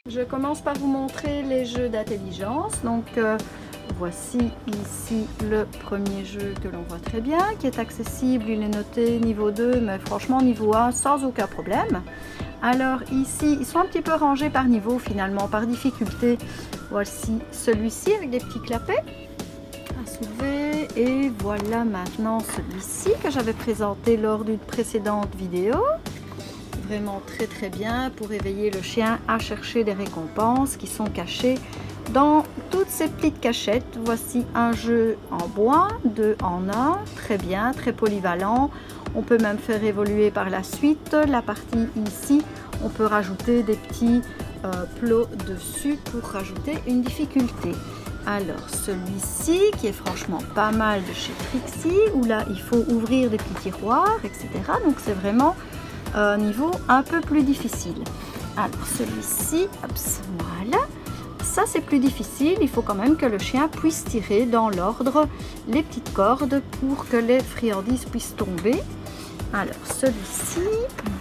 Je commence par vous montrer les jeux d'intelligence. Donc voici ici le premier jeu que l'on voit très bien, qui est accessible. Il est noté niveau 2, mais franchement niveau 1 sans aucun problème. Alors ici, ils sont un petit peu rangés par niveau finalement, par difficulté. Voici celui-ci avec des petits clapets à soulever. Et voilà maintenant celui-ci que j'avais présenté lors d'une précédente vidéo. Vraiment très bien pour éveiller le chien à chercher des récompenses qui sont cachées dans toutes ces petites cachettes. Voici un jeu en bois, 2 en 1, très bien, très polyvalent. On peut même faire évoluer par la suite la partie ici. On peut rajouter des petits plots dessus pour rajouter une difficulté. Alors celui-ci qui est franchement pas mal de chez Trixie, où là il faut ouvrir des petits tiroirs, etc. Donc c'est vraiment niveau un peu plus difficile. Alors celui-ci, voilà, ça c'est plus difficile. Il faut quand même que le chien puisse tirer dans l'ordre les petites cordes pour que les friandises puissent tomber. Alors celui-ci,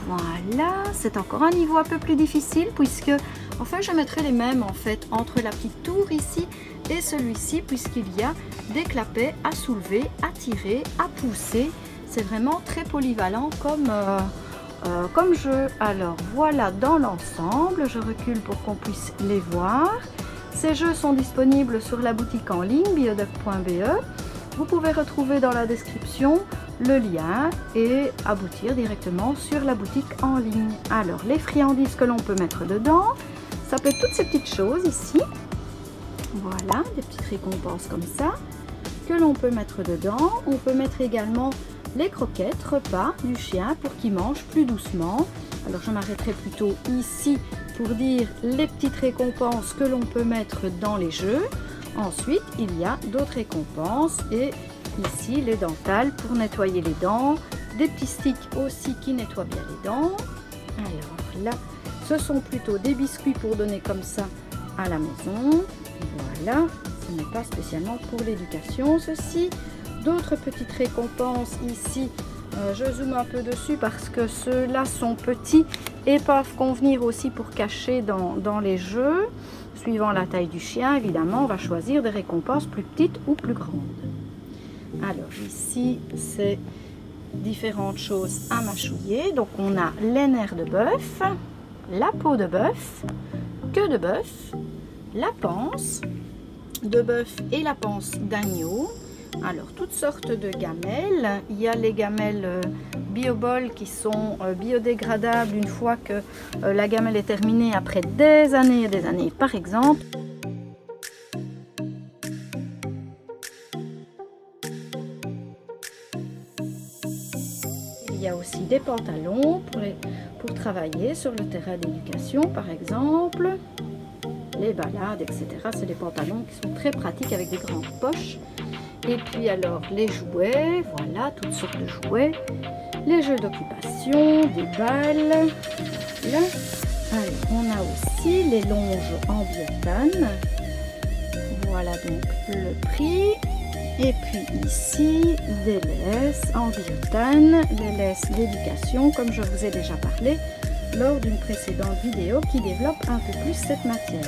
voilà, c'est encore un niveau un peu plus difficile puisque enfin je mettrai les mêmes en fait entre la petite tour ici et celui-ci, puisqu'il y a des clapets à soulever, à tirer, à pousser. C'est vraiment très polyvalent comme jeu. Alors voilà dans l'ensemble, je recule pour qu'on puisse les voir. Ces jeux sont disponibles sur la boutique en ligne bioduck.be. Vous pouvez retrouver dans la description le lien et aboutir directement sur la boutique en ligne. Alors les friandises que l'on peut mettre dedans, ça peut être toutes ces petites choses ici. Voilà, des petites récompenses comme ça que l'on peut mettre dedans. On peut mettre également les croquettes, repas du chien pour qu'il mange plus doucement. Alors je m'arrêterai plutôt ici pour dire les petites récompenses que l'on peut mettre dans les jeux. Ensuite, il y a d'autres récompenses et ici les dentales pour nettoyer les dents. Des petits sticks aussi qui nettoient bien les dents. Alors là, ce sont plutôt des biscuits pour donner comme ça à la maison. Voilà, ce n'est pas spécialement pour l'éducation ceci. D'autres petites récompenses ici, je zoome un peu dessus parce que ceux-là sont petits et peuvent convenir aussi pour cacher dans les jeux. Suivant la taille du chien, évidemment, on va choisir des récompenses plus petites ou plus grandes. Alors ici, c'est différentes choses à mâchouiller. Donc on a les nerfs de bœuf, la peau de bœuf, queue de bœuf, la panse de bœuf et la panse d'agneau. Alors toutes sortes de gamelles. Il y a les gamelles BioBall qui sont biodégradables une fois que la gamelle est terminée après des années et des années par exemple. Il y a aussi des pantalons pour travailler sur le terrain d'éducation par exemple. Les balades, etc. C'est des pantalons qui sont très pratiques avec des grandes poches. Et puis alors les jouets, voilà, toutes sortes de jouets. Les jeux d'occupation, des balles. Là. Alors, on a aussi les longes en biotane. Voilà donc le prix. Et puis ici, des laisses en biotane, les laisses d'éducation, comme je vous ai déjà parlé lors d'une précédente vidéo qui développe un peu plus cette matière.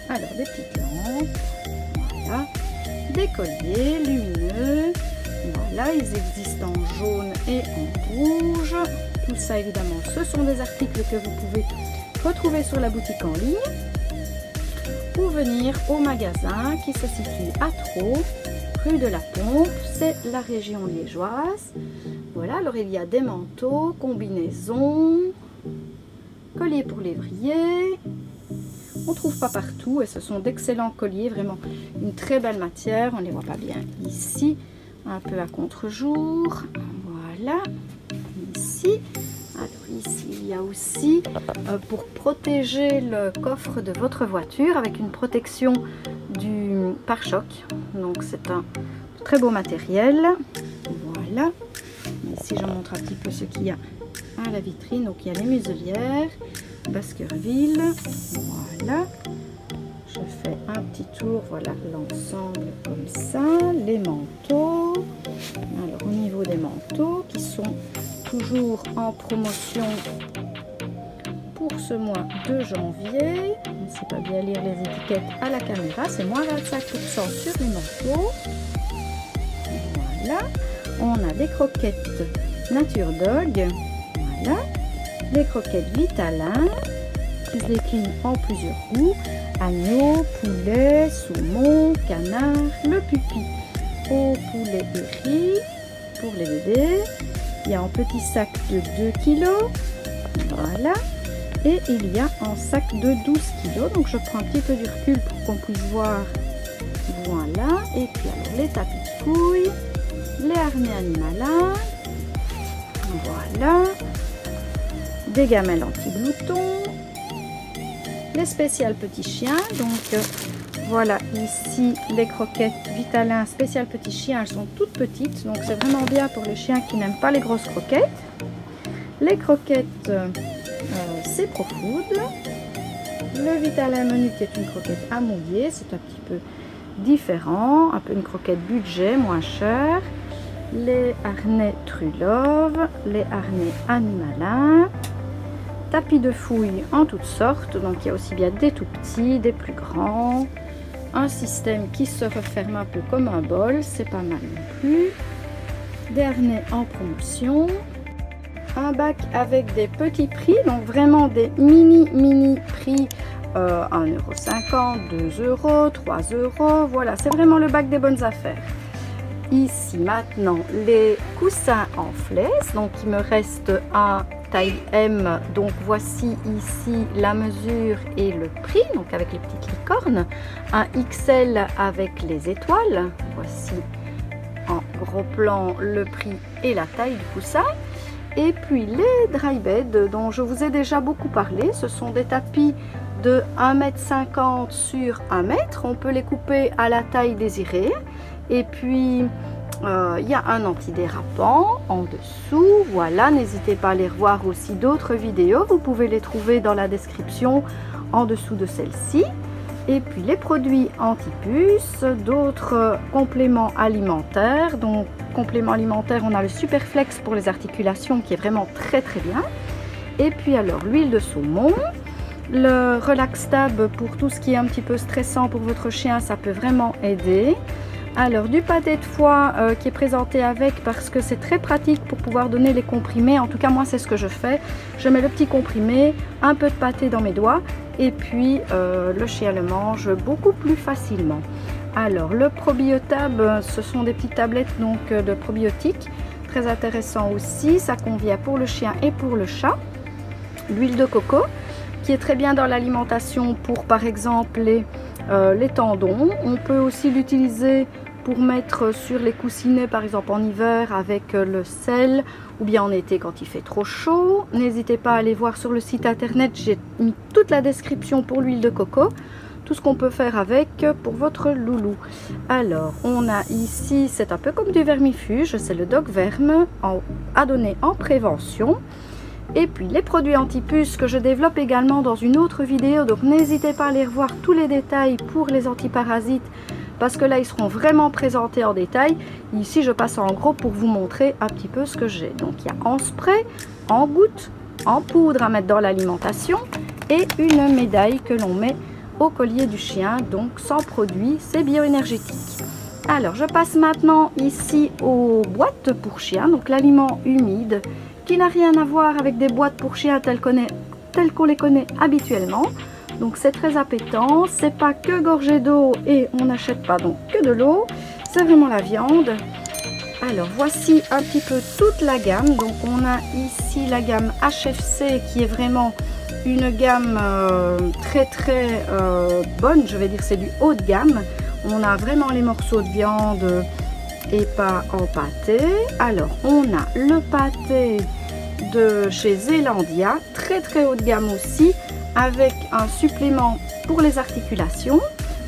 Alors des petites lampes, voilà, des colliers lumineux, voilà, ils existent en jaune et en rouge. Tout ça évidemment, ce sont des articles que vous pouvez retrouver sur la boutique en ligne ou venir au magasin qui se situe à Traux, rue de la Pompe, c'est la région liégeoise. Voilà, alors il y a des manteaux, combinaisons, colliers pour lévrier. On ne trouve pas partout et ce sont d'excellents colliers, vraiment une très belle matière. On ne les voit pas bien ici, un peu à contre-jour. Voilà, ici. Alors ici, il y a aussi pour protéger le coffre de votre voiture avec une protection du pare-choc. Donc c'est un très beau matériel. Voilà. Ici, je montre un petit peu ce qu'il y a à la vitrine. Donc il y a les muselières, Baskerville. Voilà. Je fais un petit tour. Voilà l'ensemble comme ça. Les manteaux. Alors au niveau des manteaux qui sont toujours en promotion pour ce mois de janvier. On ne sait pas bien lire les étiquettes à la caméra. C'est moins 25% sur les manteaux. Voilà. On a des croquettes Nature Dog. Voilà. Les croquettes Vitalin qui se déclinent en plusieurs goûts. Agneau, poulet, saumon, canard, le pupi au poulet et riz pour les bébés. Il y a un petit sac de 2 kg. Voilà. Et il y a un sac de 12 kg. Donc je prends un petit peu du recul pour qu'on puisse voir. Voilà. Et puis alors les tapis de fouille, les harnais animalins. Voilà. Des gamelles anti-gloutons. Les spéciales petits chiens. Donc voilà, ici les croquettes Vitalin spécial petit chien, elles sont toutes petites, donc c'est vraiment bien pour les chiens qui n'aiment pas les grosses croquettes. Les croquettes c'est ProFood. Le Vitalin menu qui est une croquette à mouiller, c'est un petit peu différent, un peu une croquette budget, moins cher. Les harnais True Love, les harnais animalins. Tapis de fouille en toutes sortes, donc il y a aussi bien des tout petits, des plus grands. Un système qui se referme un peu comme un bol, c'est pas mal non plus. Des harnais en promotion. Un bac avec des petits prix, donc vraiment des mini prix. 1,50 €, 2 €, 3 €. Voilà, c'est vraiment le bac des bonnes affaires. Ici maintenant les coussins en flaise, donc il me reste un taille M, donc voici ici la mesure et le prix, donc avec les petites licornes. Un XL avec les étoiles, voici en gros plan le prix et la taille du coussin. Et puis les dry beds dont je vous ai déjà beaucoup parlé, ce sont des tapis de 1,50 m sur 1 m, on peut les couper à la taille désirée. Et puis il y a un antidérapant en dessous, voilà, n'hésitez pas à aller revoir aussi d'autres vidéos, vous pouvez les trouver dans la description en dessous de celle-ci. Et puis les produits anti-puces, d'autres compléments alimentaires. Donc compléments alimentaires, on a le Superflex pour les articulations qui est vraiment très bien. Et puis alors l'huile de saumon, le Relax Tab pour tout ce qui est un petit peu stressant pour votre chien, ça peut vraiment aider. Alors du pâté de foie qui est présenté avec, parce que c'est très pratique pour pouvoir donner les comprimés. En tout cas moi c'est ce que je fais, je mets le petit comprimé, un peu de pâté dans mes doigts et puis le chien le mange beaucoup plus facilement. Alors le Probiotab, ce sont des petites tablettes donc de probiotiques, très intéressant aussi, ça convient pour le chien et pour le chat. L'huile de coco qui est très bien dans l'alimentation pour par exemple les tendons. On peut aussi l'utiliser pour mettre sur les coussinets par exemple en hiver avec le sel, ou bien en été quand il fait trop chaud. N'hésitez pas à aller voir sur le site internet, j'ai mis toute la description pour l'huile de coco, tout ce qu'on peut faire avec pour votre loulou. Alors on a ici, c'est un peu comme du vermifuge, c'est le Dog Verme à donner en prévention. Et puis les produits anti-puces que je développe également dans une autre vidéo, donc n'hésitez pas à aller revoir tous les détails pour les antiparasites, parce que là ils seront vraiment présentés en détail. Ici je passe en gros pour vous montrer un petit peu ce que j'ai. Donc il y a en spray, en gouttes, en poudre à mettre dans l'alimentation et une médaille que l'on met au collier du chien, donc sans produit, c'est bioénergétique. Alors je passe maintenant ici aux boîtes pour chiens, donc l'aliment humide, qui n'a rien à voir avec des boîtes pour chiens telles qu'on les connaît habituellement. Donc c'est très appétant, c'est pas que gorgé d'eau et on n'achète pas donc que de l'eau, c'est vraiment la viande. Alors voici un petit peu toute la gamme. Donc on a ici la gamme HFC qui est vraiment une gamme très bonne, je vais dire c'est du haut de gamme. On a vraiment les morceaux de viande et pas en pâté. Alors on a le pâté de chez Zelandia, très haut de gamme aussi, avec un supplément pour les articulations.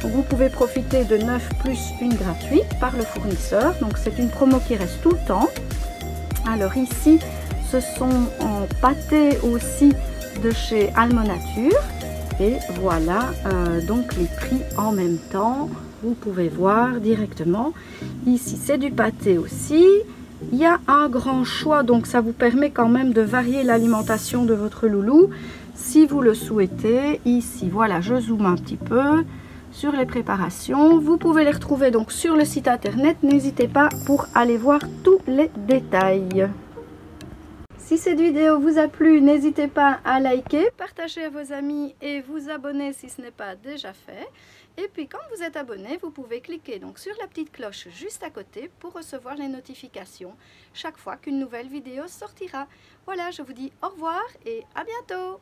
Donc vous pouvez profiter de 9 plus 1 gratuite par le fournisseur. Donc c'est une promo qui reste tout le temps. Alors ici ce sont en pâté aussi de chez Almonature. Et voilà donc les prix en même temps. Vous pouvez voir directement. Ici c'est du pâté aussi. Il y a un grand choix, donc ça vous permet quand même de varier l'alimentation de votre loulou. si vous le souhaitez. Ici, voilà, je zoome un petit peu sur les préparations. Vous pouvez les retrouver donc sur le site internet. N'hésitez pas pour aller voir tous les détails. Si cette vidéo vous a plu, n'hésitez pas à liker, partager à vos amis et vous abonner si ce n'est pas déjà fait. Et puis quand vous êtes abonné, vous pouvez cliquer donc sur la petite cloche juste à côté pour recevoir les notifications chaque fois qu'une nouvelle vidéo sortira. Voilà, je vous dis au revoir et à bientôt!